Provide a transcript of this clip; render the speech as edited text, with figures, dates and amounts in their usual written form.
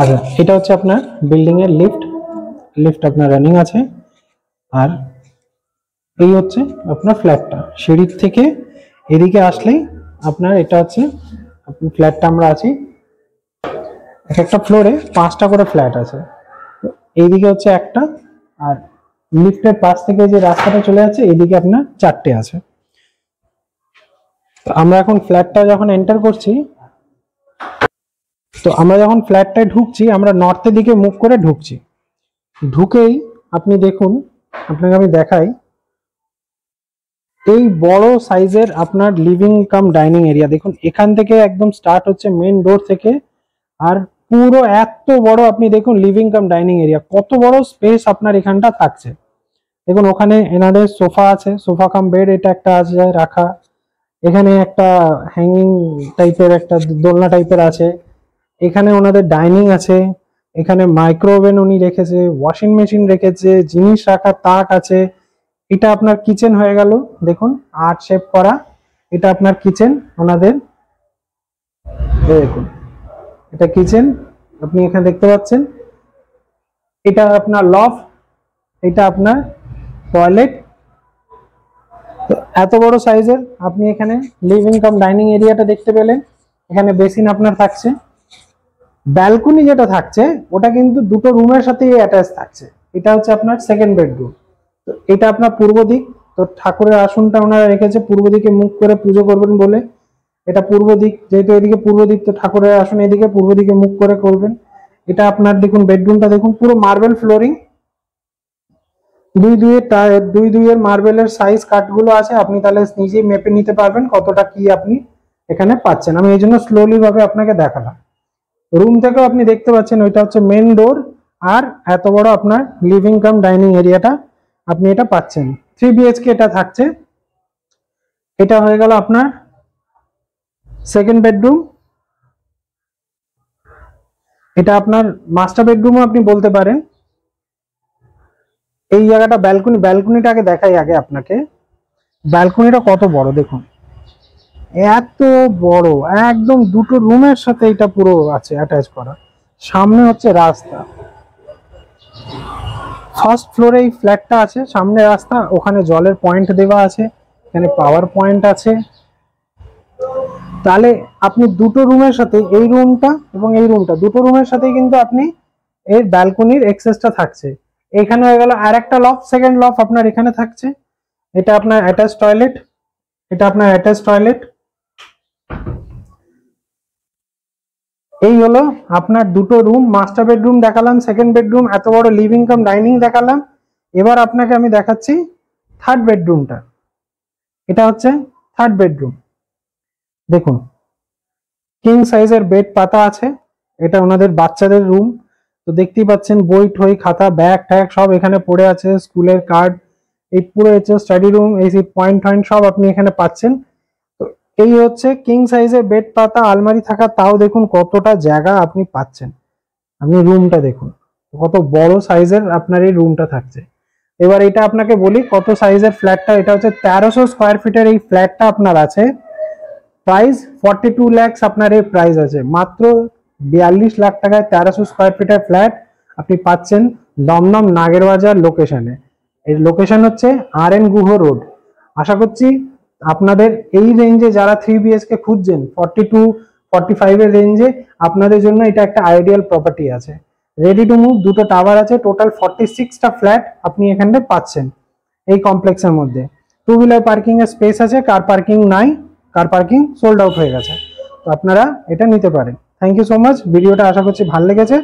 আচ্ছা, এটা হচ্ছে আপনার বিল্ডিং এর লিফট। লিফট আপনার রানিং আছে। আর এই হচ্ছে আপনার ফ্ল্যাটটা। সিঁড়ির থেকে এদিকে আসলেই আপনার এটা হচ্ছে আপনার ফ্ল্যাটটা। আমরা আছি এক একটা ফ্লোরে 5টা করে ফ্ল্যাট আছে। এইদিকে হচ্ছে একটা, আর লিফটের পাশ থেকে যে রাস্তাটা চলে যাচ্ছে এইদিকে আপনার 4টে আছে। তো আমরা এখন ফ্ল্যাটটা যখন এন্টার করছি, তো আমরা যখন ফ্ল্যাটটায় ঢুকছি আমরা নর্থের দিকে মুখ করে ঢুকছি। ঢুকেই আপনি দেখুন, আপনাকে আমি দেখাই, এই বড় সাইজের আপনার লিভিং কাম ডাইনিং এরিয়া দেখুন। এখান থেকে একদম স্টার্ট হচ্ছে মেন ডোর থেকে, আর পুরো এত বড় আপনি দেখুন লিভিং কাম ডাইনিং এরিয়া, কত বড় স্পেস আপনার এখানটা থাকছে। দেখুন ওখানে এনাদের সোফা আছে, সোফা কাম বেড এটা একটা আছে রাখা। এখানে একটা হ্যাঙ্গিং টাইপের একটা দোলনা টাইপের আছে। এখানে ওনাদের ডাইনিং আছে। এখানে মাইক্রো ওভেন উনি রেখেছে, ওয়াশিং মেশিন রেখেছে, জিনিস রাখার তাক আছে। এটা আপনার কিচেন হয়ে গেল। দেখুন আর্ট শেপ করা, এটা আপনার কিচেন ওনাদের। দেখুন এটা কিচেন, আপনি এখানে দেখতে পাচ্ছেন। এটা আপনার লফট, এটা আপনার টয়লেট। এত বড় সাইজের আপনি এখানে লিভিং কাম ডাইনিং এরিয়াটা দেখতে পেলেন। এখানে বেসিন আপনার থাকছে। ব্যালকনি যেটা থাকছে ওটা কিন্তু দুটো রুমের সাথেই অ্যাটাচ থাকছে। এটা হচ্ছে আপনার সেকেন্ড বেডরুম। তো এটা আপনার পূর্ব দিক। তো ঠাকুরের আসনটা ওনারা রেখেছে পূর্ব দিকে মুখ করে পুজো করবেন বলে। এটা পূর্ব দিক, যেহেতু এদিকে পূর্ব দিক, তো ঠাকুরের আসন এদিকে পূর্ব দিকে মুখ করে করবেন। এটা আপনার দেখুন বেডরুমটা দেখুন, পুরো মার্বেল ফ্লোরিং। দুই দুইয়ের মার্বেলের সাইজ কাটগুলো আছে, আপনি তাহলে নিজেই মেপে নিতে পারবেন কতটা কি আপনি এখানে পাচ্ছেন। আমি এই জন্য স্লোলি ভাবে আপনাকে দেখালাম। রুম থেকেও আপনি দেখতে পাচ্ছেন ওইটা হচ্ছে মেন ডোর, আর এত বড় আপনার লিভিং কাম ডাইনিং এরিয়াটা আপনি এটা পাচ্ছেন। 3 BHK এটা থাকছে। এটা হয়ে গেল আপনার সেকেন্ড বেডরুম। এটা আপনার মাস্টার বেডরুমও আপনি বলতে পারেন। এই জায়গাটা ব্যালকনি, ব্যালকনিটা আগে দেখাই আগে আপনাকে। ব্যালকনিটা কত বড় দেখুন, এত বড়, একদম দুটো রুমের সাথে এটা পুরো আছে অ্যাটাচ করা। সামনে হচ্ছে রাস্তা, ফার্স্ট ফ্লোরে এই ফ্ল্যাটটা আছে, সামনে রাস্তা, ওখানে জলের পয়েন্ট দেওয়া আছে, এখানে পাওয়ার পয়েন্ট আছে। তাহলে আপনি দুটো রুমের সাথে এই রুমটা এবং এই রুমটা, দুটো রুমের সাথে কিন্তু আপনি এই ব্যালকনির এক্সেসটা থাকছে। এখানে হয়ে গেল আর একটা লফট, সেকেন্ড লফট আপনার এখানে থাকছে। এটা আপনার অ্যাটাচ টয়লেট, এটা আপনার অ্যাটাচ টয়লেট। এই হলো আপনার দুটো রুম। মাস্টার বেডরুম দেখালাম, সেকেন্ড বেডরুম, এত বড় লিভিং কাম ডাইনিং দেখালাম। এবার আপনাকে আমি দেখাচ্ছি থার্ড বেডরুমটা। এটা হচ্ছে থার্ড বেডরুম। দেখুন কিং সাইজের বেড পাতা আছে। এটা ওনাদের বাচ্চাদের রুম। তো দেখতেই পাচ্ছেন বই ঠই খাতা ব্যাগ ট্যাগ সব এখানে পড়ে আছে, স্কুলের কার্ড। এই পুরো হচ্ছে স্টাডি রুম, এই পয়েন্ট টয়েন্ট সব আপনি এখানে পাচ্ছেন। তো এই হচ্ছে কিং সাইজের বেড পাতা, আলমারি থাকা, তাও দেখুন কতটা জায়গা আপনি পাচ্ছেন। আপনি রুমটা দেখুন কত বড় সাইজের আপনার এই রুমটা থাকছে। এবার এটা আপনাকে বলি কত সাইজের ফ্ল্যাটটা। এটা হচ্ছে 1300 স্কোয়ার ফিটের এই ফ্ল্যাটটা আপনার আছে। প্রাইস 42 lakhs আপনার এই প্রাইস আছে। মাত্র 42 লাখ টাকায় 1300 স্কোয়ার ফিটের ফ্ল্যাট আপনি পাচ্ছেন দমদম নাগেরবাজার লোকেশনে। এর লোকেশন হচ্ছে RN গুহ রোড। আশা করছি আপনাদের এই রেঞ্জে যারা 3 BHK খুঁজছেন 42-45 এর রেঞ্জে, আপনাদের জন্য এটা একটা আইডিয়াল প্রপার্টি আছে। রেডি টু মুভ, দুটো টাওয়ার আছে, টোটাল 46টা ফ্ল্যাট আপনি এখানে পাচ্ছেন এই কমপ্লেক্সের মধ্যে। 2 হুইলার পার্কিং এর স্পেস আছে, কার পার্কিং নাই, কার পার্কিং সোল্ড আউট হয়ে গেছে। তো আপনারা এটা নিতে পারেন। Thank you so much. ভিডিওটা আশা করছি ভালো লেগেছে।